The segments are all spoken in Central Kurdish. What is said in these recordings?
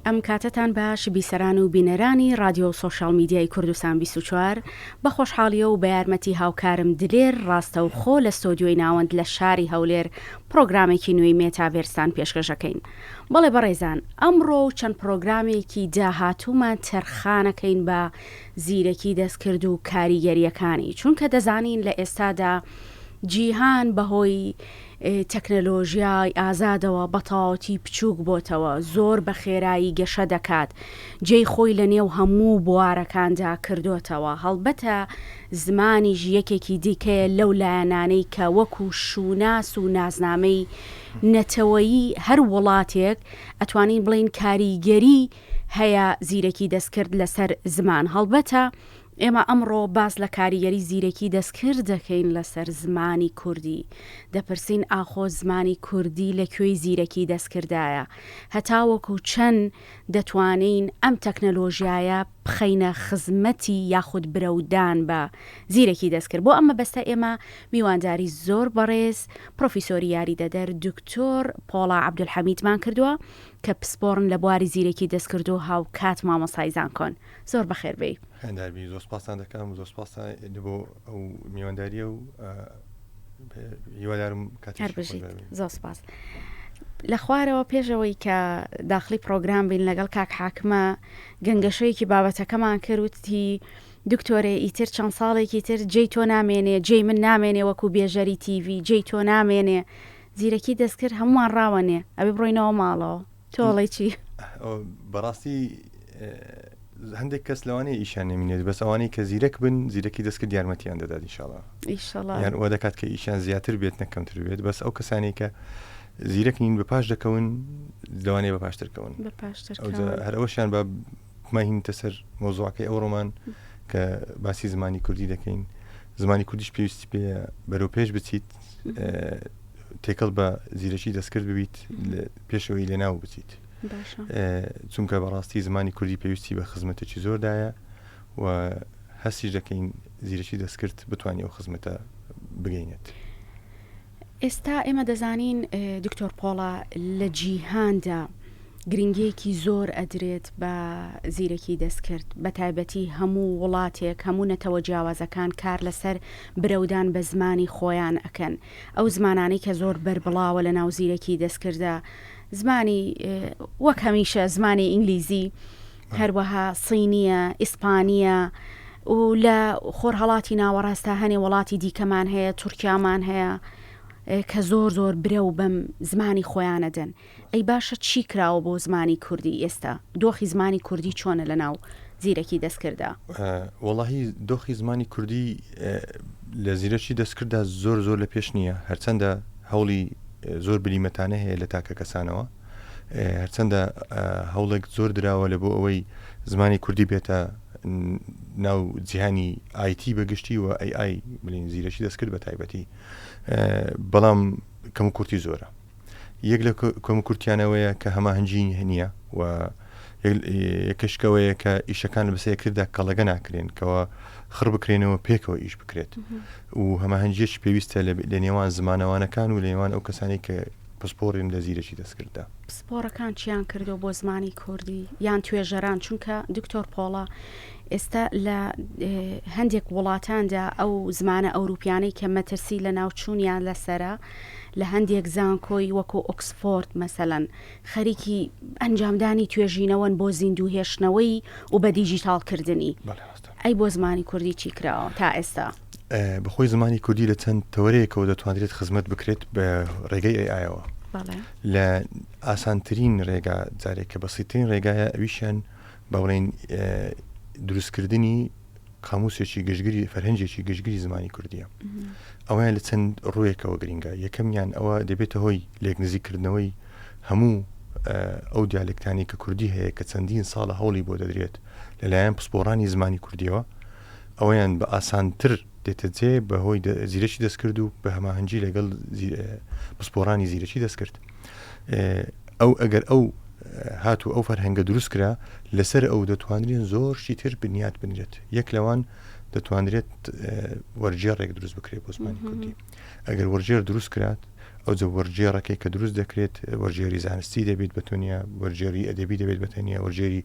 ئەم کاتتان باش بیسەران و بینەرانی رادیۆ و سۆشال میدیای کوردستان 24 بە خۆشحاڵیە و بە یارمەتی هاوکارم دلێر ڕاستە و خۆ لە ستۆدیۆی ناوەند لە شاری هەولێر پرۆگرامێکی نوێی مێتاڤێرسان پێشکەشەکەین. بەڵێ بەڕێزان، ئەمڕۆ چەند پرۆگرامێکی داهاتوومان تەرخانەکەین بە زیرەکی دەستکرد و کاریگەریەکانی، چونکە دەزانین لە ئێستادا جیهان بەهۆی تەکنەلۆژیای ئازادەوە بەتەواوەتی بچووک بۆتەوە، زۆر بە خێرایی گەشە دەکات، جێی خۆی لە نێو هەموو بوارەکاندا کردوتەوە. هەڵبەتە زمانیش یەکێکی دیکەیە لەو لایەنانەی کە وەکو شوناس و نازنامەی نەتەوەیی هەر وڵاتێک ئەتوانین بڵین کاریگەری هەیە زیرەکی دەستکرد لەسەر زمان. هەڵبەتە ئێمە ئەمڕۆ باس لە کاریگەری زیرەکی دەستکرد دەکەین لەسەر زمانی کوردی. دەپرسین ئاخۆ زمانی کوردی لەکوێی زیرەکی دەستکردایە، هەتاوەکو چەند دەتوانین ئەم تەکنەلۆژیایە بخەینە خزمەتی یاخود برەودان بە زیرەکی دەستکرد. بۆ ئەمە بەستە ئێمە میوانداری زۆر بەڕێز پرۆفیسۆری یاریدەدەر دکتۆر پۆڵا عەبدولحەمیدمان کردووە کە پسپۆڕن لە بواری زیرەکی دەستکرد و هاوکات مامۆسایزان کۆن. زۆر بەخێر بێی. هەنداوی زۆر سپاسان دەکەم، زۆر سپاسان بۆ ئەو میوانداریە و هیوادارم کاتیش زۆر سپاس. لە خوارەوە پێشەوەی کە داخلی پرۆگرام بین لەگەڵ کاک حاکمە گەنگەشەیەکی بابەتەکەمان کردوتی دکتۆرێ ئیتر چەند ساڵێکی تر جێی تۆ نامێنێ، جێی من نامێنێ وەکو بێژەری تیڤی، جێی تۆ نامێنێ، زیرەکی دەستکرد هەمومان ڕاوەنێ ئەبێ بڕۆینەوە ماڵەوە. تۆڵی چی؟ بەڕاستی هەندێک کەس لەوانەیە ئیشان نەمینێت، بەس ئەوانەی کە زیرەک بن زیرەکی دەستکرد یارمەتیان دەدات ئینشاڵڵا، یان ئەوە دەکات کە ئیشان زیاتر بێت نەکەمتر بێت. بەس ئەو کەسانی کە زیرەک نین بەپاش دەکەون لەوانەیە بەپاشترکەون، هەر ئەوەشیان بە ماهینتە سەر مۆزوعەکەی ئەو ڕۆمان کە باسی زمانی کوردی دەکەین. زمانی کوردیش پێویستی پێ بەرەو پێش بچیت، تێکەڵ بە زیرەکی دەستکرد ببیت پێشەوەی لێناو بچیت، چونکە بەڕاستی زمانی کوردی پێویستی بە خزمەتێکی زۆردایە و هەستیش دەکەین زیرەکی دەستکرد بتوانێت ئەو خزمەتە بگەینێت. ئێستا ئێمە دەزانین دکتۆر پۆڵا لە جیهاندا گرنگیەکی زۆر ئەدرێت بە زیرەکی دەستکرد، بە تایبەتی هەموو وڵاتێک هەموو نەتەوە جیاوازەکان کار لەسەر برەودان بە زمانی خۆیان ئەکەن. ئەو زمانانەی کە زۆر بەربڵاوە لە ناو زیرەکی دەستکردە، زمانی وەک هەمیشە زمانی ئینگلیزی، هەروەها سینیە، ئیسپانیە و لە خۆرهەڵاتی ناوەڕاستا هەنێ وڵاتی دیکەمان هەیە، تورکیامان هەیە کە زۆر زۆر برە و بەم زمانی خۆیانەدەن. ئەی باشە چی کراوە بۆ زمانی کوردی ئێستا؟ دۆخی زمانی کوردی چۆنە لە ناو زیرەکی دەستکردە؟ وەڵاهی دۆخی زمانی کوردی لە زیرەکی دەستکردە زۆر زۆر لە پێش نییە، هەرچەندە هەوڵی زۆر بریمەتانە هەیە لە تاکە کەسانەوە، هەرچەندە هەوڵێک زۆر دراوە لە بۆ ئەوەی زمانی کوردی بێتە ناو جیهانی آیتی بەگشتی و AI بڵین زیرەکی دەستکرد بە تایبەتی، بەڵام کەم کورتی زۆرە. یەک لە کەم کورتیانەوەیە کە هەماهەنگی نییە و یەکەشکەوەیە کە ئیشەکان لە بەسەیەکردا کەڵەگە ناکرێن کەەوە خڕ بکرێنەوە پێکەوە ئیش بکرێت و هەماهەنگیش پێویستە لە نێوان زمانەوانەکان و لە نێوان ئەو کەسانی کە پسپۆڕین لە زیرەکی دەستکردە. پسپۆڕەکان چیان کردو بۆ زمانی کوردی یان توێژەران؟ چونکە دکتۆر پۆڵا ئێستا لە هەندێک وڵاتاندا ئەو زمانە ئەوروپیانەی کە مەترسی لە ناوچوونیان لەسرە، لە هەندێک زانکۆی وەکو ئۆکسفۆرد مەسەلەن خەریکی ئەنجامدانی توێژینەوەن بۆ زیندوو هێشتنەوەی و بە دیجیتالکردنی. ئەی بۆ زمانی کوردی چی کراوە تا ئێستا؟ بەخۆی زمانی کوردی لە چەند تەوەرەیەکەوە دەتوانرێت خزمەت بکرێت بە ڕێگەی ئایەوە لە ئاسانترین ڕێگا، جارێک کە بەسیترین ڕێگایە ئەویشیان بەڵێن دروستکردنی قاموسێکی گەشتگیری فەرهەنگێکی گەشتگیری زمانی کوردیە. ئەویان لە چەند ڕوویەکەوە گرنگە. یەکەمیان ئەوە دەبێتە هۆی لێک نزیکردنەوەی هەموو ئەو دیالکتانی کە کوردی هەیە کە چەندین ساڵە هەوڵی بۆ دەدرێت لەلایەن پسپۆڕانی زمانی کوردیەوە، ئەویان بە ئاسانتر دێتە جێ بەهۆی زیرەکی دەستکرد و بە هەماهەنگی لەگەڵ پسپۆڕانی زیرەکی دەستکرد. ئەو ئەگەر ئەو هاتو ئەو فەرهەنگە دروست کرا لەسەر ئەو دەتوانرێن زۆر شتی تر بنیات بنرێت. یەک لەوان دەتوانرێت وەرجێڕێک دروست بکرێت بۆ زمانی کوردی ئەگەر وەرجێر دروست کرات ئەو جە وەرجێڕەکەی کە دروست دەکرێت وەرجێری زانستی دەبێت بەتەنیا وەرجێری ئەدەبی دەبێت بەتەنیا وەرجێری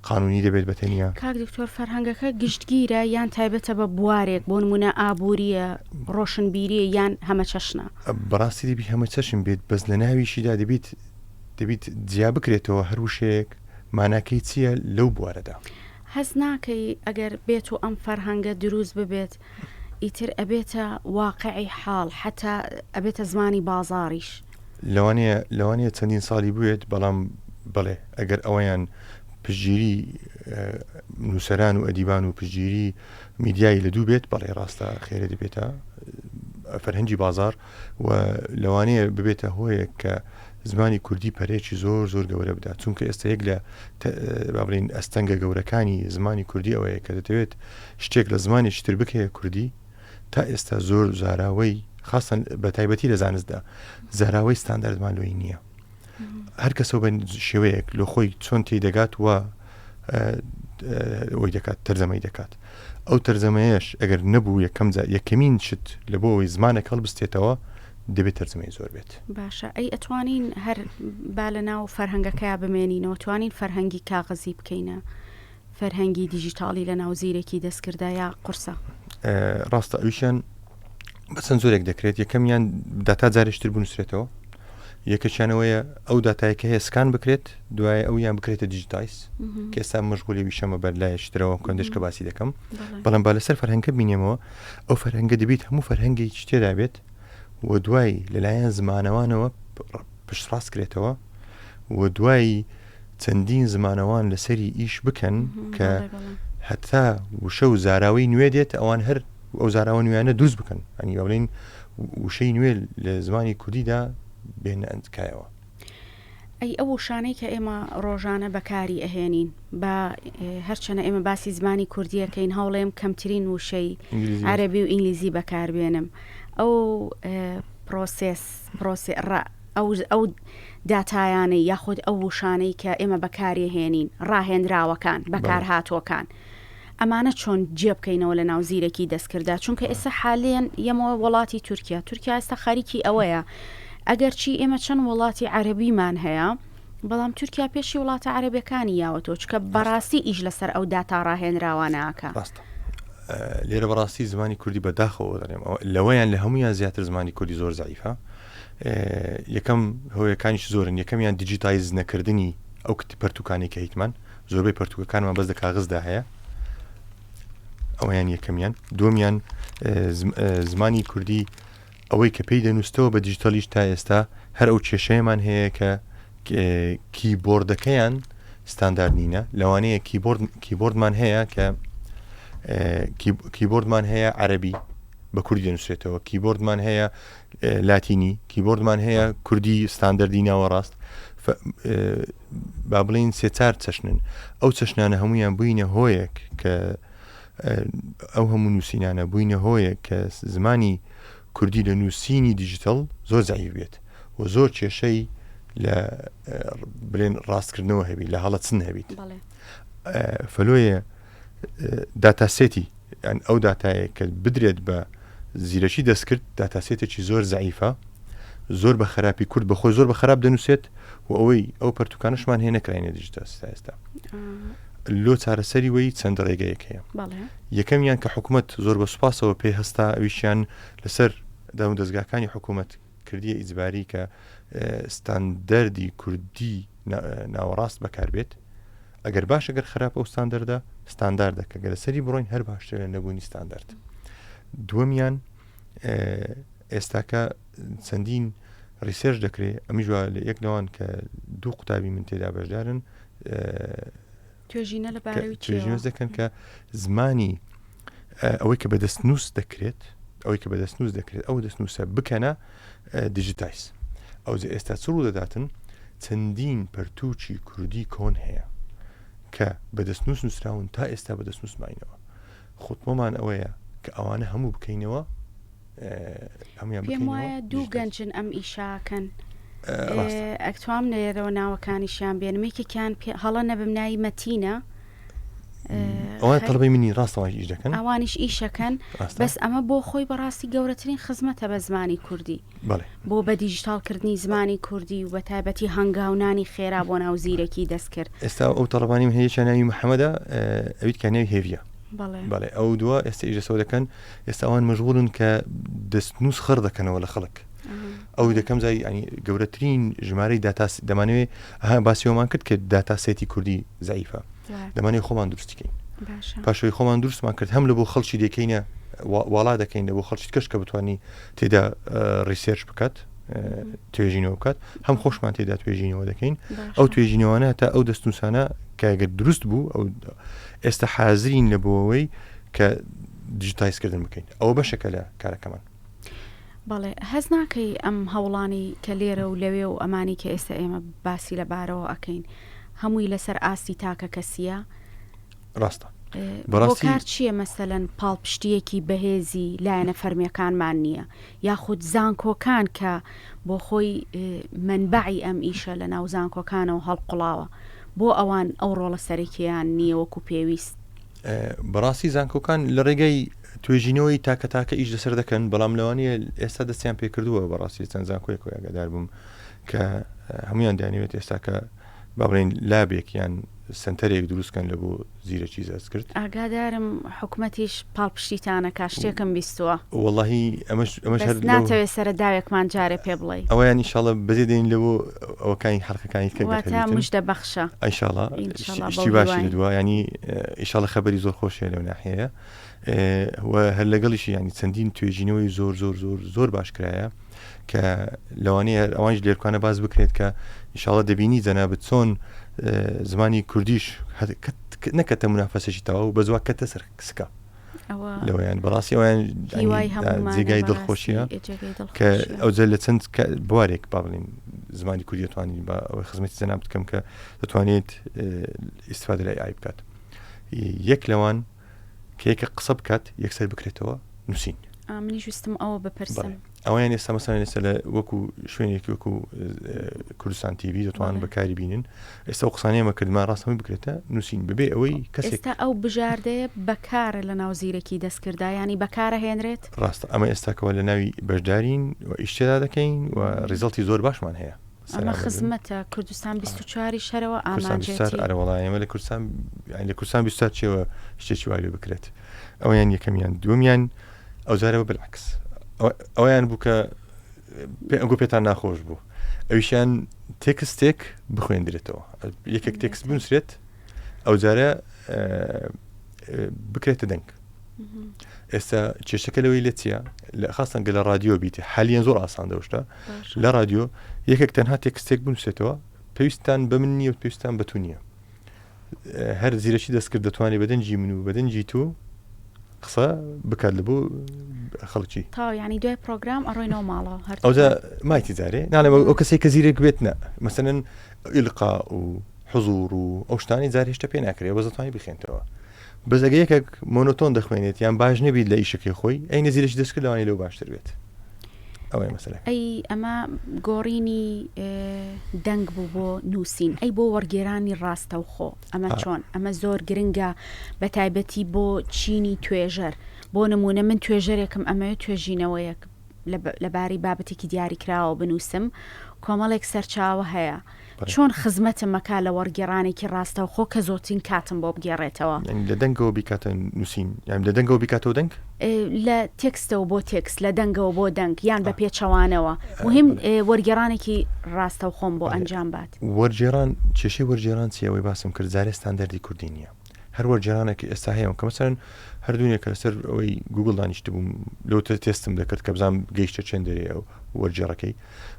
قانونی دەبێت بەتەنیا. کاک دکتۆر فەرهەنگەکە گشتگیرە یان تایبەتە بە بوارێک بۆ نمونە ئابووریە ڕۆشنبیریە یان هەمە چەشنە؟ بەڕاستی دەبی هەمە چەشم بێت بەس لە ناویشیدا دەبیت جیا بکرێتەوە هەر وشەیەک ماناکەی چییە لەو بوارەدا. هەز ناکەی ئەگەر بێت و ئەم فەرهەنگە دروست ببێت ئیتر ئەبێتە واقعی حاڵ حتا ئەبێتە زمانی بازاڕیش. لەوانەیە چەندین ساڵی بوێت بەڵام بڵێ ئەگەر ئەوەیان پشگیری نووسەران و ئەدیبان و پشگیری میدیایی لە دوو بێت بەڵێ ڕاستە خێرە دەبێتە فەرهەنگی بازار و لەوانەیە ببێتە هۆیەک کە زمانی کوردی پەرێکی زۆر گەورە بدات چونکە ئێستا یەک لە بابرین ئەستەنگە گەورەکانی زمانی کوردی ئەوەیە کە دەتەوێت شتێک لە زمانێکی تر بکەیە کوردی تا ئێستا زۆر زاراوەی خاصن بە تایبەتی لە زانستدا زاراوەی ستانداردمان لۆی نییە. هەر کەسەوە بە شێوەیەک لە خۆی چۆن تێی دەگات و ئەوەی دەکات تەرجەمەی دەکات. ئەو تەرجەمەیەش ئەگەر نەبوو یەکەمین شت لە بۆ ئەوەی زمانێک هەڵبستێتەوە دەبێت تەرجەمەی زۆر بێت. باشە ئەی ئەتوانین هەر با لە ناو فەرهەنگەکە بمێنینەوە توانین فەرهەنگی کاغەزی بکەینە فەرهەنگی دیجیتاڵی لە ناو زیرێکی دەستکردا یا قورسە؟ ڕاستە ئەویشیان بەچەند زۆرێک دەکرێت یەکەمیان داتا جارێشتر بنووسرێتەوە یەکەچیانەوەیە ئەو داتایەکە هەیە سکان بکرێت دوای ئەو یان بکرێتە دیجیتایز کە ئێستا مەشغوڵی ویشەمە بەر لایەشترەوە کۆندشکە باسی دەکەم بەڵام با لەسەر فەرهەنگە بینێمەوە ئەو فەرهەنگە دەبێت هەموو فەرهەنگی شتێدا بێت و دوای لەلایەن زمانەوانەوە پشتڕاست کرێتەوە و دوای چەندین زمانەوان لەسەری ئیش بکەن کە هەتا وشە و زاراوەی نوێ دێت ئەوان هەر ئەو زاراوە نوێیانە دروست بکەن ئەنی ئەوڵین وشەی نوێ لە زمانی کوردیدا بێنە ئەندکایەوە. ئەی ئەو شانەی کە ئێمە ڕۆژانە بەکاری ئەهێنین بە هەرچەنە ئێمە باسی زمانی کوردیەکەین هەوڵێم کەمترین وشەی عەرەبی و ئینگلیزی بەکاربێنم ئەو ئەو داتایانەی یاخود ئەو وشانەی کە ئێمە بەکاری هێنین ڕاهێنراوەکان بەکارهاتوەکان ئەمانە چۆن جێبکەینەوە لە ناو زیرەکی دەستکردا چونکە ئێستا حالێن یەمەوە وڵاتی تورکیا ئێستا خەریکی ئەوەیە ئەگەر چی ئێمە چەند وڵاتی عەرەبیمان هەیە بەڵام تورکیا پێشی وڵاتە عەرەبیەکانی یاوەتەوە چکە بەڕاستی ئیش لەسەر ئەو داتا ڕاهێنراوانەکە. لێرە بەڕاستی زمانی کوردی بەداخەوە دەڵێم لەوەیان لە هەمویان زیاتر زمانی کوردی زۆر زعیفە. یەکەم هۆیەکانیش زۆرن یەکەمیان دیجیتایز نەکردنی ئەو پەرتوکانی کە هیتمان زۆربەی پەرتوکەکانمان بەس لە کاغزدا هەیە ئەویان یەکەمیان دووەمیان زمانی کوردی ئەوەی کە پێی دەنووسەوە بە دیجیتالیش تا ئێستا هەر ئەو کێشەیەمان هەیە کە کیبۆردەکەیان ستاندارد نینە لەوانەیە کیبۆردمان هەیە کە کیبۆردمان هەیە عەرەبی بە کوردی دەنووسێتەوە کیبۆردمان هەیە لاتینی کیبۆردمان هەیە کوردی ستانداردی ناوەڕاست با بڵین سێ-چار چەشنن ئەو چەشنانە هەمویان بووینە هۆیەک کە ئەو هەموو نووسینانە بووینە هۆیەک کە زمانی کوردی لە نووسینی دیجیتال زۆر زعیف بێت و زۆر کێشەی لە بڵێن ڕاستکردنەوە هەبی لە هەڵەچن هەبیت فەلۆیە داتاسێتی ئەو داتایە کە بدرێت بە زیرەکی دەستکرد داتاسێتێکی زۆر زعیفە زۆر بە خراپی کورد بەخۆی زۆر بە خراپ دەنووسێت و ئەوەی ئەو پەرتوکانشمان هێ نەکراینە دیجیتال ئێستا لۆ چارەسەری وەی چەند ڕێگەیەک هەیە یەکەمیان کە حکوومەت زۆر بە سوپاسەوە پێ هەستا ئەویشیان لەسەر دەم دەستگاکانی حکوومەت کردیە ئیجباری کە ستاندەردی کوردی ناوەڕاست بەکاربێت ئەگەر باش ئەگەر خراپ ئەو ستانداردە کە گەلەسەری بڕۆین هەر باشتر لە نەبوونی ستاندارد دووەمیان ئێستاکە چەندین ریسێرچ دەکرێت ئەمیش لە یەک لەوان کە دوو قوتابی من تێدا بەشدارن توێژینە لەبارەوەی توێژینە دەکەن کە زمانی ئەوەی کە بەدەستنووس دەکرێت ئەوەی کە بەدەستنووس دەکرێت ئەو دەستنووسە بکەنە دیجیتایز ئەو ئێستا چڕوو دەداتن چەندین پەرتوچی کوردی کۆن هەیە کە بەدەستنووس نووسراون تا ئێستا بەدەستنووس ماینەوە خوتمەمان ئەوەیە کە ئەوانە هەموو بکەینەوە پێم وایە دوو گەنجن ئەم ئیشاکەن ئەکتوام نێرەوە ناوەکانیشیان بێنمێکێکیان هەڵە نەبم نایی مەتینە ئەوان تەڵبەی منی ڕاستەوە ئیش دەکەن ئەوانیش ئیشەکەن بەس ئەمە بۆ خۆی بەڕاستی گەورەترین خزمەتە بە زمانی کوردی بۆ بە دیجیتالکردنی زمانی کوردی و بە تایبەتی هەنگاونانی خێرا بۆ ناو زیرەکی دەست کرد. ئێستا ئەو تەڵەبانی هەیە ناوی محەممەدە ئەویت کە ناوی هێویە بەڵێ ئەو دووە ئێستا ئیژەسەوە دەکەن ئێستا ئەوان مەژغوڵن کە دەستنووس خڕ دەکەنەوە لە خەڵک ئەو دەکەم زای گەورەترین ژمارەی دەمانەوێت باسیۆمان کرد کە داتاسێتی کوردی زعیفە دەمانێت خۆمان دروستیکەین پاشۆی خۆمان دروستمان کرد هەم لە بۆ خەڵکی دەکەینە واڵا دەکەین لە بۆ خەڵکی کەش کە بتوانانی تێدا ڕیسێرچ بکات توێژینەوە بکات هەم خۆشمان تێدا توێژینەوە دەکەین ئەو توێژینەوەانە تا ئەو دەستنووسانە کەگەر دروست بوو ئەو ئێستا حازرین لە بۆەوەی کە دیجیتایزکردن بکەین ئەوە بەشەکە لە کارەکەمان. بەڵێ هەز ناکەی ئەم هەوڵانی کە لێرە و لەوێ و ئەمانی کە ئێستا ئێمە باسی لەبارەوە ئەکەین هەمووی لەسەر ئاستی تاکە کەسیە ڕاستە بۆ کار چییە مەسەلەن پاڵپشتیەکی بەهێزی لایەنە فەرمیەکانمان نییە یاخود زانکۆکان کە بۆ خۆی منبعی ئەم ئیشە لە ناو زانکۆکانەوە هەڵقڵاوە بۆ ئەوان ئەو ڕۆڵە سەرەکییان نییە وەکو پێویست. بەڕاستی زانکۆکان لە ڕێگەی توێژینەوەی تاکە ئیش لەسەر دەکەن بەڵام لەوانەیە ئێستا دەستیان پێکردووە بەڕاستی چەند زانکۆیەکەوە ئاگادار بووم کە هەمویان دانیوێت ئێستا کە با بڵێن لابێکیان سنتەرێک دروستکەن لە بۆ زیرەکی زەست کرد. ئاگادارم حکوومەتیش پاڵپشتیتانە کاشتێکم بیستووە وەڵڵاهی ئەمەش ناتەوێت سەر داوێکمان جارێ پێ بڵێ ئەویان ئینشاڵڵە بەزێ دەین لە بۆ ئەوەکانی حرقەکانی مشدە بەخشە ئینشاڵڵە شتی باشی لە دووە ینی ئینشاڵڵە خەبەری زۆر خۆشیە لەو ناحەیە هەر لەگەڵیشی ینی چەندین توێژینەوەی زۆر زۆر زۆر زۆر باشکرایە کە لەوانەیە ئەوانش لێرکانە باز بکرێت کە ئینشاڵڵە دەبینی جەنابەت چۆن زمانی کوردیش نەکەتە منافەسەشی تەواو و بەزوا کەتە سەر کسکە لەوەیان بەڕاستی ئەویان جێگای دڵخۆشیە کە ئەوجە لە چەند بوارێک با بڵین زمانی کوردی دەتوانین بە ئەوەی خزمەتی جەناب بکەم کە دەتوانێت ئیستیفادە لە ئای بکات یەک لەوان کە یەکە قسە بکات یەکسەر بکرێتەوە نووسین. منی ویستم ئەوە بپرسم ئەویان ئێستا مەسەڵەن ئێستا لە وەکو شوێنێکی وەکو کوردستان تیڤی دەتوانن بەکاری بینن ئێستا و قسانەیە ئەمە کردمان ڕاستەوەی بکرێتە نووسین ببێ ئەوەی کەسێک ئێستا ئەو بژاردەیە بەکارە لە ناو زیرەکی دەستکردا ینی بەکارە هێنرێت ڕاستە ئەمە ئێستاکەوە لە ناوی بەشدارین و ئیشتێدا دەکەین و ریزڵتی زۆر باشمان هەیە. ئەمە خزمەتە کوردستان 24 شەرەوە ئاماژێتی ئەرەوەڵای ئەمە لە کوردستان 24 چێوە شتێکی وای لێ بکرێت ئەویان یەکەمیان دووەمیان ئەوزارەوە بالعکس ئەویان بوو کە ئەنگۆ پێتان ناخۆش بوو ئەویشیان تێکستێک بخوێندرێتەوە یەکێک تێکست بنووسرێت ئەوجارە بکرێتە دەنگ. ئێستا کێشەکە لەوەی لێ چیە خاستەنگە لە رادیۆ بیتێ حالیان زۆر ئاسان دەشتا لە رادیۆ یەکێک تەنها تێکستێک بنووسێتەوە پێویستان بە من نییە و پێویستان بە تو نییە هەر زیرەکی دەستکرد دەتوانێت بەدەنجی من و بەدەنجی تو قسە بکات لە بۆ خەڵکی تا ینی دوای پرۆگرام ئەڕۆینەوە ماڵەوە ئەوجا مایتی جارێ ناڵێ ئەو کەسێک کە زیرێک بێت نە مەسەلەن ئیلقا و حزور و ئەو شتانی جار هێشتا پێ ناکرێت بە زەتوانی بخێنتەوە بەزەگە یەکێک مۆنۆتۆن دەخوێنێت یان باش نەبیت لە ئیشەکەی خۆی ئەی نەزیرەی دەستکرد لەوانی لەو باشتر بێت ئەوەی مەسەلە ئەی ئەمە گۆڕینی دەنگ بوو بۆ نووسین ئەی بۆ وەرگێرانی ڕاستەوخۆ ئەمە چۆن ئەمە زۆر گرنگە بە تایبەتی بۆ چینی توێژەر بۆ نمونە من توێژەرێکم ئەمەوێت توێژینەوەیەک لەباری بابەتێکی دیاریکراوە بنووسم کۆمەڵێک سەرچاوە هەیە چۆن خزمەتم مەکا لە وەرگێڕانێکی ڕاستەوخۆ کە زۆرترین کاتم بۆ بگێڕێتەوە لە دەنگەوە بیکاتە نووسین یان لە دەنگەوە بیکاتەوە دەنگ لە تێکستەوە بۆ تێکست لە دەنگەوە بۆ دەنگ یان بە پێچەوانەوە مهم وەرگێڕانێکی ڕاستەوخۆم بۆ ئەنجام بات. وەرگێڕان کێشەی وەرگێڕان چیەوەی باسم کرد جارێ ستاندەردی کوردی نییە هەر وەرگێڕانێکی ئێستا هەیە کە مەسەرەن هەردوونێکە لەسەر ئەوەی گوگل دانیشت بووم لەو تێستم دەکرد کە بزانم گەیشتە چەند دەرێ ئەو وەرگێڕەکەی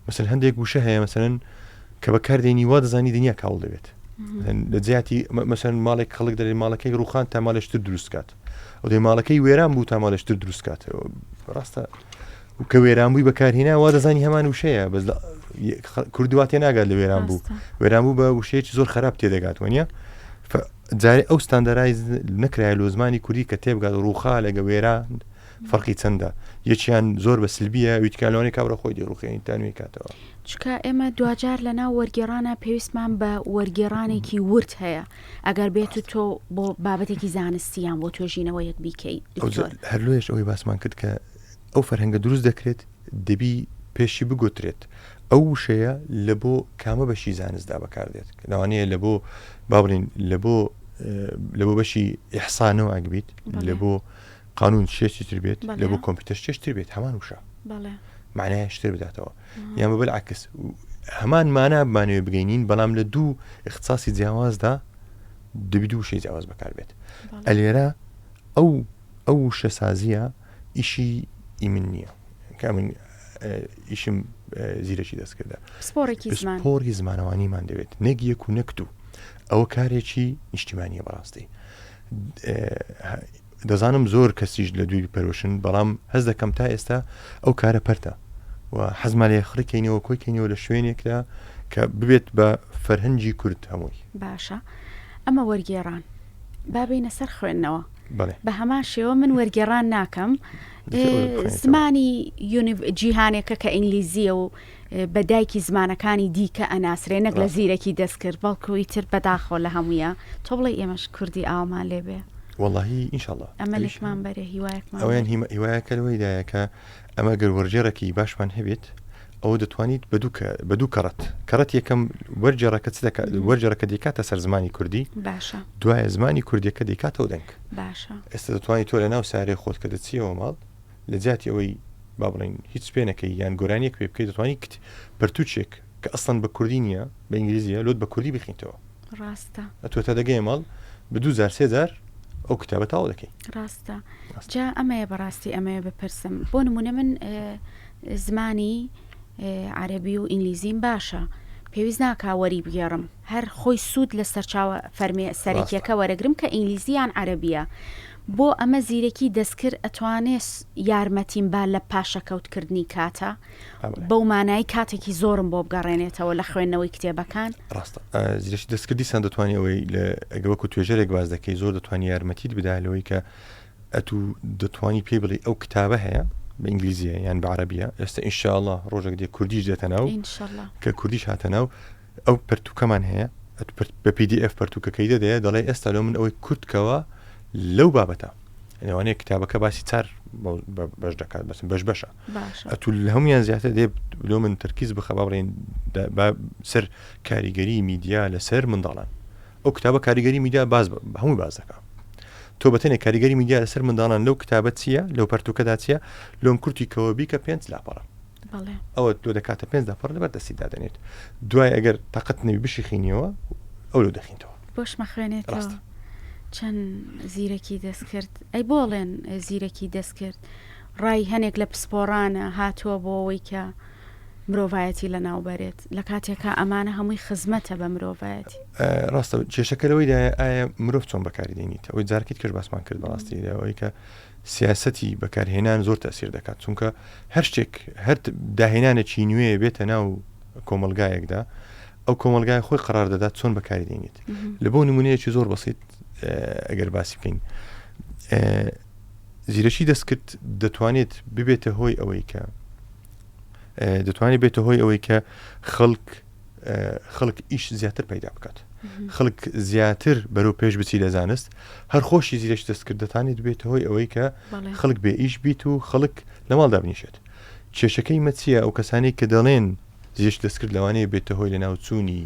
مەسەن هەندێک گوشە هەیە مەسەرەن کە بەکاردێنی وا دەزانی دنیا کاڵ دەبێت لە جیاتی مەسەن ماڵێک خەڵک دەرێ ماڵەکەی ڕوخان تا ماڵێشتر دروستکات ئەو دەی ماڵەکەی وێران بوو تا ماڵێشتر دروستکات ڕاستە کە وێران بووی بەکارهێنا وا دەزانی هەمان وشەیە بەس کوردواتێ ناگات لە وێران بوو وێران بوو بە وشەیەکی زۆر خراپ تێدەگات وەنیە جارێ ئەو ستاندەرایز نەکرای لۆ زمانی کوردی کە تێبگات ڕووخا لەگە وێران فەرقی چەندە یەکیان زۆر بە سلبیە ویتکالۆنی کابرا خۆی دێڕوخێنی تانوی کاتەوە چکە ئێمە دوجار لەناو وەرگێڕانە پێویستمان بە وەرگێڕانێکی ورد هەیە ئەگەر بێت و تۆ بۆ بابەتێکی زانستیان بۆ توێژینەوە یەک بیکەیت هەر لۆیش ئەوەی باسمان کرد کە ئەو فەرهەنگە دروست دەکرێت دەبی پێشی بگوترێت ئەو وشەیە لە بۆ کامە بەشی زانستدا بەکاردێت لەوانەیە لە بۆ باڵین لە بۆ بەشی ئیحسانەوە ئەگبیت لە بۆ قانون شێشی تر بێت لە بۆ کۆمپیوتەر شێشتر بێت هەمان وشە معنای شتر بداتەوە یان بەبل عکس هەمان مانە بمانەوێ بگەینین بەڵام لە دوو اختصاصی جیاوازدا دەبی دوو وشەی جیاواز بەکار بێت ئەلێرە ئەو وشە سازیە ئیشی ئیمن نییە کە من ئیشم زیرەکی دەستکردە سپۆڕی زمانەوانیمان دەوێت نەک یەک و نەک دوو ئەوە کارێکی نیشتیمانیە بەڕاستی دەزانم زۆر کەسیش لە دوی پەرۆشن بەڵام هەز دەکەم تا ئێستا ئەو کارە پەرتە و حەزمان لێ خڕکەینەوە کۆیکەینەوە لە شوێنێکدا کە ببێت بە فەرهەنگی کورد هەمووی باشە ئەمە وەرگێڕان بابینە سەر خوێندنەوە بە هەمان شێوە من وەرگێڕان ناکەم زمانی جیهانێکە کە ئینگلیزیە و بە دایکی زمانەکانی دیکە ئەناسرێ نەک لە زیرەکی دەستکرد بەڵکوی تر بەداخۆ لە هەموویە تۆ بڵێ ئێمەش کوردی ئاوامان لێبێ واللهی ئینشاءالله ئەمەلێکمان بەرێ هیوایەکمان ئەویان هیوایەکە لەوەیدایە کە ئەمە گەر وەرجێڕێکی باشمان هەبێت ئەوە دەتوانیت بە دوو کەڕەت یەکەم وەرجێڕەکە چ دەکات وەرجێڕەکە دەکاتە سەر زمانی کوردی باشە دوایە زمانی کوردیەکە دەکاتەوە دەنگ باشە ئێستا دەتوانیت تۆ لە ناو سارێ خۆت کە دەچیەوە ماڵ لە جاتی ئەوەی با بڵین هیچ پێنەکەی یان گۆرانیەک پێ بکەیت دەتوانیت پەرتوچێک کە ئەسڵەن بە کوردی نییە بە ئینگلیزیە لۆت بە کوردی بخینتەوە ڕاستە ئەتوە تا دەگەی ماڵ بە 2000 ئەو کتابە تاوە دەکەی ڕاستە جا ئەمەیە بەڕاستی ئەمەیە بپرسم بۆ نمونە من زمانی عەرەبی و ئینگلیزیم باشە پێویست ناکا وەری بگێڕم هەر خۆی سوود لە سەرچاوە فەرمی سەرەکیەکە وەرەگرم کە ئینگلیزیان عەرەبیە بۆ ئەمە زیرەکی دەستکرد ئەتوانێت یارمەتیم با لە پاشەکەوتکردنی کاتە بەو مانای کاتێکی زۆرم بۆ بگەڕێنێتەوە لە خوێندنەوەی کتێبەکان ڕاستە زیرەکی دەستکردی سان دەتوانێتەوەی لە ئەگەوەکو توێژەرێک باز دەکەی زۆر دەتوانانی یارمەتیت بدالەوەی کە ئەتوو دەتوانی پێ بڵێ ئەو کتابە هەیە بە ئینگلیزیە یان بە عەرەبیە ئێستا ئینشاءالله ڕۆژێک دێ کوردیش دێتە ناو کە کوردیش هاتە ناو ئەو پەرتوکەمان هەیە بە PDF پەرتوکەکەی دەدەیە دەڵێ ئێستا لەو من ئەوەی کورتکەوە لەو بابەتە ئەوانەیە کتابەکە باسی چار بەش دەکات بەش بەشە ئەتو لە هەمویان زیاتر دێ لۆ من تەرکیز بخە باڵێن سەر کاریگەری میدیا لەسەر منداڵان ئەو کتابە کاریگەری میدیا هەمووی باز دەکات تۆ بەتەنێ کاریگەری میدیا لەسەر منداڵان لەو کتابەت چییە لەو پەرتوکەدا چییە لۆم کورتی کەوە بیکە 5 لاپەڕە ئەوە تۆ دەکاتە 5 لاپەڕ لەبەر دەستی دادەنێت دوای ئەگەر تاقەت نەوی بشیخینیەوە ئەو لەو دەخینەوە بۆش مەخوێنێتەوە چەند زیرەکی دەستکرد ئەی بۆڵێن زیرەکی دەستکرد ڕای هەنێک لە پسپۆڕانە هاتووە بۆ ئەوەی کە مرۆڤایەتی لە ناوبەرێت لە کاتێکە ئەمانە هەمووی خزمەتە بە مرۆڤایەتی ڕاستە کێشەکە لەوەیدا ئایا مرۆڤ چۆن بەکاری دێنیت ئەوەی جارکیت کەش باسمان کرد بەڕاستی ئەوەی کە سیاسەتی بەکارهێنان زۆر تەسیر دەکات چونکە هەر شتێک هەر داهێنانێکی نوێ بێتە ناو کۆمەلگایەکدا ئەو کۆمەلگای خۆی قرار دەدات چۆن بەکاری دێنیت لە بۆ نمونەیەکی زۆر بەسیط ئەگەر باسی بکەین زیرەکی دەستکرد دەتوانێت ببێتە هۆی ئەوەی کە دەتوانێت بێتە هۆی ئەوەی کە خەڵک ئیش زیاتر پەیدا بکات خەڵک زیاتر بەرەو پێش بچی لە زانست هەر خۆشی زیرەکی دەستکرد دەتوانێت بێتە هۆی ئەوەی کە خەڵک بێ ئیش بیت و خەڵک لە ماڵدا بنیشێت کێشەکەی مەچیە ئەو کەسانی کە دەڵێن زیرەکی دەستکرد لەوانەیە بێتە هۆی لە ناوچوونی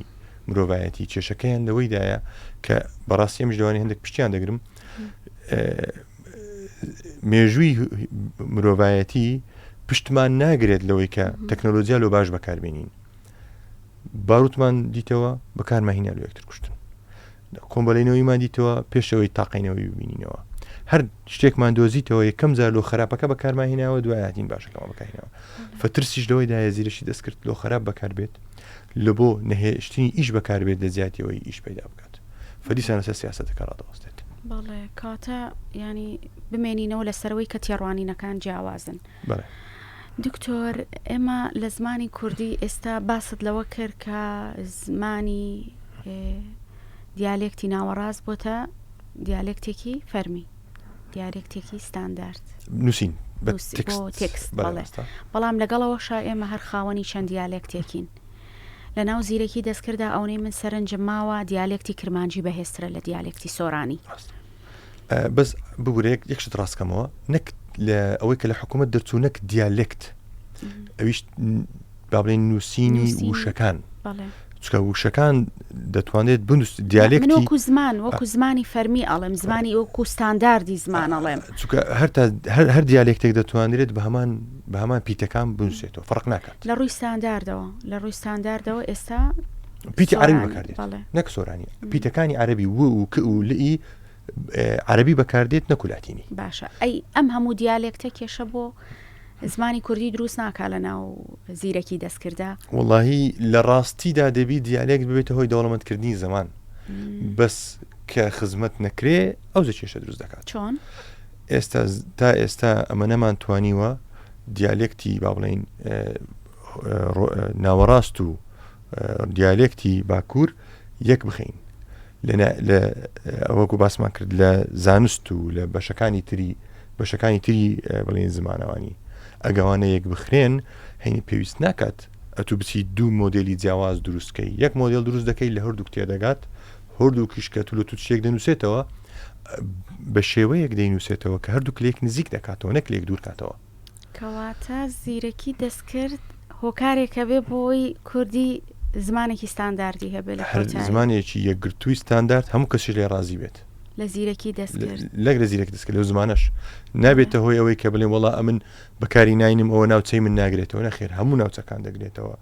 مرۆڤایەتی کێشەکەیان لەوەیدایە کە بەڕاستی ئەمش لەوانی هەندێک پشتیان دەگرم مێژووی مرۆڤایەتی پشتمان ناگرێت لەوەی کە تەکنۆلۆجیا لۆ باش بەکاربێنین باروتمان دیتەوە بەکارمەهینە لە یەکتر کوشتن کۆمبەڵینەوەیمان دیتەوە پێشەوەی تاقینەوەی ببینینەوە هەر شتێکمان دۆزیتەوە یەکەم جار لۆ خراپەکە بەکارماهینەوە دوای هاتین باشەکەمە بەکارهێنەوە فترسیش لەوەیدایە زیرەشی دەستکرد لۆ خراپ بەکار بێت لە بۆ نەهێشتنی ئیش بەکاربێت لە زیاتیەوەی ئیش پیدا بکات فەریسان لەسەر سیاسەتەکە ڕادەوەستێت بەڵێ کاتە ینی بمێنینەوە لەسەرەوەی کە تێڕوانینەکان جیاوازن دکتۆر ئێمە لە زمانی کوردی ئێستا باست لەوە کرد کە زمانی دیالێکتی ناوەڕاست بۆتە دیالێکتێکی فەرمی دیالێکتێکی ستاندارد نووسین تێکست بەڵام لەگەڵەوەشا ئێمە هەر خاوەنی چەند دیالێکتێکین لە ناو زیرەکی دەستکردا ئەوەی من سەرنجم ماوە دیالێکتی کرمانجی بەهێسترە لە دیالێکتی سۆرانی بەس ببوورێک یەکشت ڕاستکەمەوە نەک لە ئەوەی کە لە حکوومەت دەرچوو نەک دیالێکت ئەویش با بڵێن نووسینی وشەکان چکە وشەکان دەتوانێت بنووس دیالێکتی وەکو زمان وەکو زمانی فەرمی ئەڵێم زمانی وەکو ستانداردی زمان ئەڵێم چکە هەر دیالێکتێک دەتوانێت بە هەمان پیتەکان بنووسێتەوە فەرق ناکات لە ڕووی ستانداردەوە ئێستا پیتی عەربی بەکاردێت نەک سۆرانی پیتەکانی عەربی و کە و لئی عەربی بەکاردێت نەکولاتینی باشە ئەی ئەم هەموو دیالێکتە کێشە بۆ زمانی کوردی دروست ناکا لە ناو زیرەکی دەستکردا وەڵاهی لە ڕاستیدا دەبی دیالێک ببێتە هۆی دەوڵەمەندکردنی زەمان بەس کە خزمەت نەکرێ ئەو کێشە دروست دەکات چۆن ئێستا ئەمە نەمان توانیوە دیالێکتی با بڵێن ناوەڕاست و دیالێکتی باکوور یەک بخەین لە ئەوەکو باسمان کرد لە زانست و لە بەشەکانی تری بڵێن زمانەوانی ئەگەوانە یەک بخرێن هەینی پێویست ناکات ئەتو بچی دوو مۆدلی جیاواز دروستکەی یەک مۆدل دروست دەکەی لە هەردوو تێدەگات هەردوو کیشکە تو لە تووشێک دەنووسێتەوە بە شێوەیەک دەینووسێتەوە کە هەردوو کلێک نزیک دەکاتەوە نەک لێک دوور کاتەوە کەواتە زیرەکی دەستکرد هۆکارێکە بێ بۆی کوردی زمانێکی ستانداردی هەبێت لە زمانێکی یەکگرتووی ستاندارد هەموو کەسی لێ ڕازی بێت لە زیرەکی دەستکرد لەگ لە زیرەکی دەستکرد لەو زمانەش نابێتە هۆی ئەوەی کە بڵێن وەڵا ئەمن بەکاری ناینم ئەوە ناوچەی من ناگرێتەوە نەخێر هەموو ناوچەکان دەگرێتەوە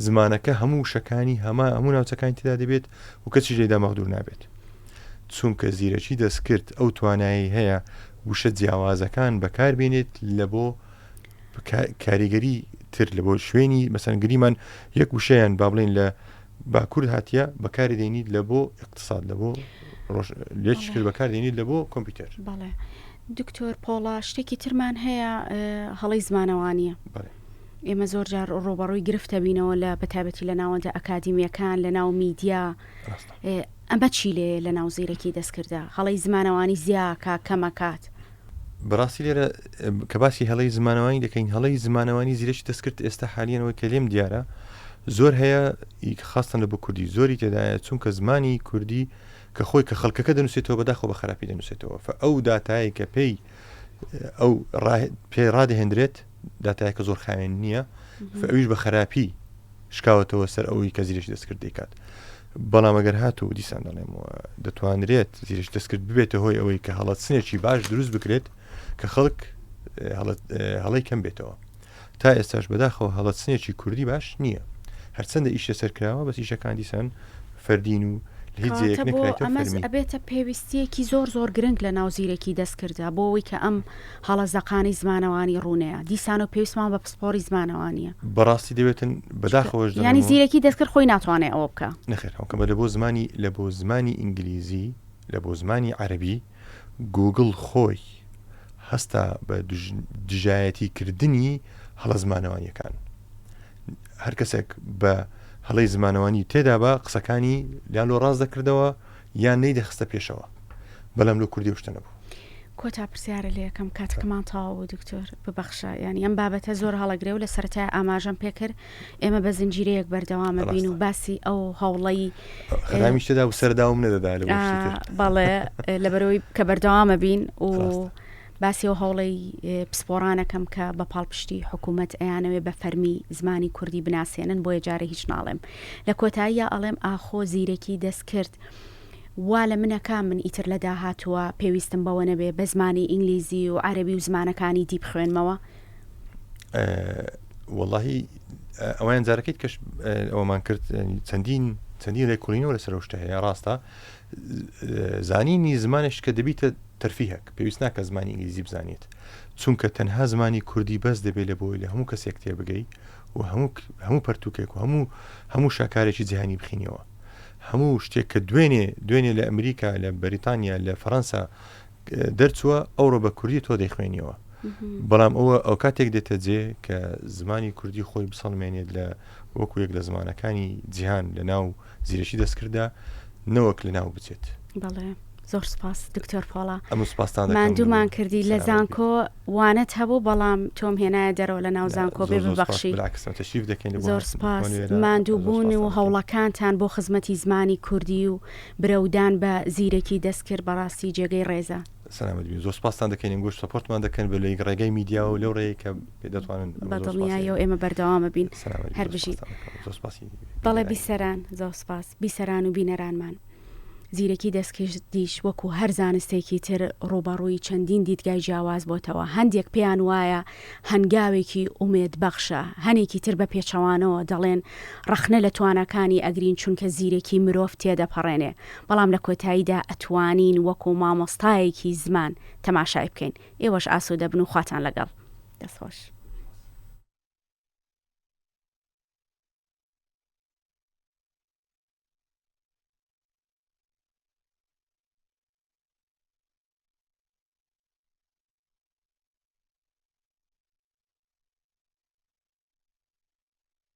زمانەکە هەموو شەکانی هەموو ناوچەکانی تێدا دەبێت و کەسی لێدا مەغدور نابێت چونکە زیرەکی دەستکرد ئەو توانایی هەیە وشە جیاوازەکان بەکاربێنێت لە بۆ کاریگەری تر لە بۆ شوێنی مەسەن گریمان یەک وشەیان با بڵێن لە باکوور هاتیە بەکاری دێنیت لە بۆ اقتصاد لە بۆ لێچ کرد بەکاردێنیت لە بۆ کۆمپیوتەر بەڵێ دکتۆر پۆڵا شتێکی ترمان هەیە هەڵەی زمانەوانیە ئێمە زۆر جار ڕۆبەڕووی گرفتە بینەوە لە بەتابەتی لە ناوەندە ئەکادیمیەکان لە ناو میدیا ئەمە چی لێ لە ناو زیرەکی دەستکردا هەڵەی زمانەوانی زیاکە کەمەکات بەڕاستی لێرە کە باسی هەڵەی زمانەوانی دەکەین هەڵەی زمانەوانی زیرەکی دەستکرد ئێستا حالیانەوە کە لێم دیارە زۆر هەیە خاستن لە بۆ کوردی زۆری تێدایە چونکە زمانی کوردی کە خۆی کە خەڵکەکە دەنووسێتەوە بەداخۆ بە خراپی دەنووسێتەوە ئەو داتایی کە پێی ڕادەهێنرێت داتایەکە زۆر خاوێن نییە ئەویش بە خراپی شکاوەتەوە سەر ئەوەی کە زیرەکی دەستکرد دەکات بەڵام ئەگەر هاتوو دیسان دەڵێمەوە دەتوانرێت زیرەکی دەستکرد ببێتە هۆی ئەوەی کە هەڵەت سنێکی باش دروست بکرێت کە خەڵک هەڵەی کەم بێتەوە تا ئێستاش بەداخەوە هەڵەت سنێکی کوردی باش نییە هەرچەندە ئیشە سەرکراوە بەس ئیشەکان دیسان فەردین و ئەبێتە پێویستیەکی زۆر گرنگ لە ناو زیرەکی دەستکردا بۆ ئەوەی کە ئەم هەڵەزەقانی زمانەوانی ڕوونەیە دیسان و پێویستمان بە پسپۆری زمانەوانیە بەڕاستی دەبێتن بەداخەوەش ینی زیرەکی دەستکرد خۆی ناتوانێت ئەوە بکە نەخێر هەوکەمە لە بۆ زمانی ئینگلیزی لە بۆ زمانی عەربی گوگڵ خۆی هەستا بە دژایەتی کردنی هەڵە زمانەوانیەکان هەر کەسێک بە هەڵەی زمانەوانی تێدا بە قسەکانی لاڵۆ ڕاز دەکردەوە یان نەی دەخستە پێشەوە بەڵام لە کوردی شتە نەبوو کۆتا پرسیارە لە یەکەم کاتەکەمان تەواو دکتۆر ببەخشە ینی ئەم بابەتە زۆر هەڵەگرێ و لە سەرەتای ئاماژەم پێکرد ئێمە بە زنجیرەیەک بەردەوامە بین و باسی ئەو هەوڵەی خرامی شتەدا و سەرداوم نەدەدا لە بەڵێ لەبەرەوەی کە بەردەوامە بین و باسی و هەوڵی پسپۆرانەکەم کە بە پاڵپشتی حکوومەت ئەیانەوێ بە فەرمی زمانی کوردی بناسیێنن بۆیە جارە هیچ ناڵێم لە کۆتاییە ئەڵێم ئاخۆ زیرەکی دەستکرد وا لە منەکە من ئیتر لە داهاتووە پێویستم بەوە نەبێ بە زمانی ئینگلیزی و عەربی و زمانەکانی دی بخوێنمەوە وەڵاهی ئەویان جارەکەیت کەش ئەوەمان کرد چەندین لێکۆڵینەوە لەسەر شتە هەیە ڕاستە زانینی زمانش کە دەبیتە تەرفیهەک پێویست ناکە زمانی ئینگلیزی بزانێت چونکە تەنها زمانی کوردی بەس دەبێت لە بۆی لە هەموو کەسێک تێبگەی و هەموو پەرتوکێک و هەموو شاکارێکی جیهانی بخینەوە هەموو شتێک کە دوێنێ لە ئەمریکا لە بەریتانیا لە فەڕەنسا دەرچووە ئەوڕۆ بە کوردی تۆ دەیخوێنیەوە بەڵام ئەو کاتێک دێتە جێ کە زمانی کوردی خۆی بسەڵمێنێت لە وەکو یەک لە زمانەکانی جیهان لە ناو زیرەکی دەستکردا نەوەک لە ناو بچێت بەڵێ زۆر سپاس دکتۆر پۆڵا ماندوومان کردی لە زانکۆ وانەت هەبوو بەڵام تۆم هێنایە دەرەوە لە ناو زانکۆ بێ ببەخشی زۆر سپاس ماندوو بوون و هەوڵەکانتان بۆ خزمەتی زمانی کوردی و برەودان بە زیرەکی دەستکرد بەڕاستی جێگەی ڕێزە. زۆر سپاسان دەکەین گۆشت سپۆرتمان دەکەن بە لەی ڕێگەی میدیا و لەو ڕێی کە دەتوانن بەدڵنیایە و ئێمە بەردەوامە بین هەر بژیت. بەڵێ بیسەران زۆر سپاس بیسەران و بینەرانمان. زیرەکی دەستکردیش وەکو هەر زانستێکی تر ڕوبەڕووی چەندین دیدگای جیاواز بۆتەوە. هەندێک پێیان وایە هەنگاوێکی ئومێد بەخشە، هەنێکی تر بە پێچەوانەوە دەڵێن ڕەخنە لە توانەکانی ئەگرین چونکە زیرەکی مرۆڤ تێدەپەڕێنێ، بەڵام لە کۆتاییدا ئەتوانین وەکو مامۆستایەکی زمان تەماشای بکەین. ئێوەش ئاسوودە بن و خواتان لەگەڵ. دەستخۆش.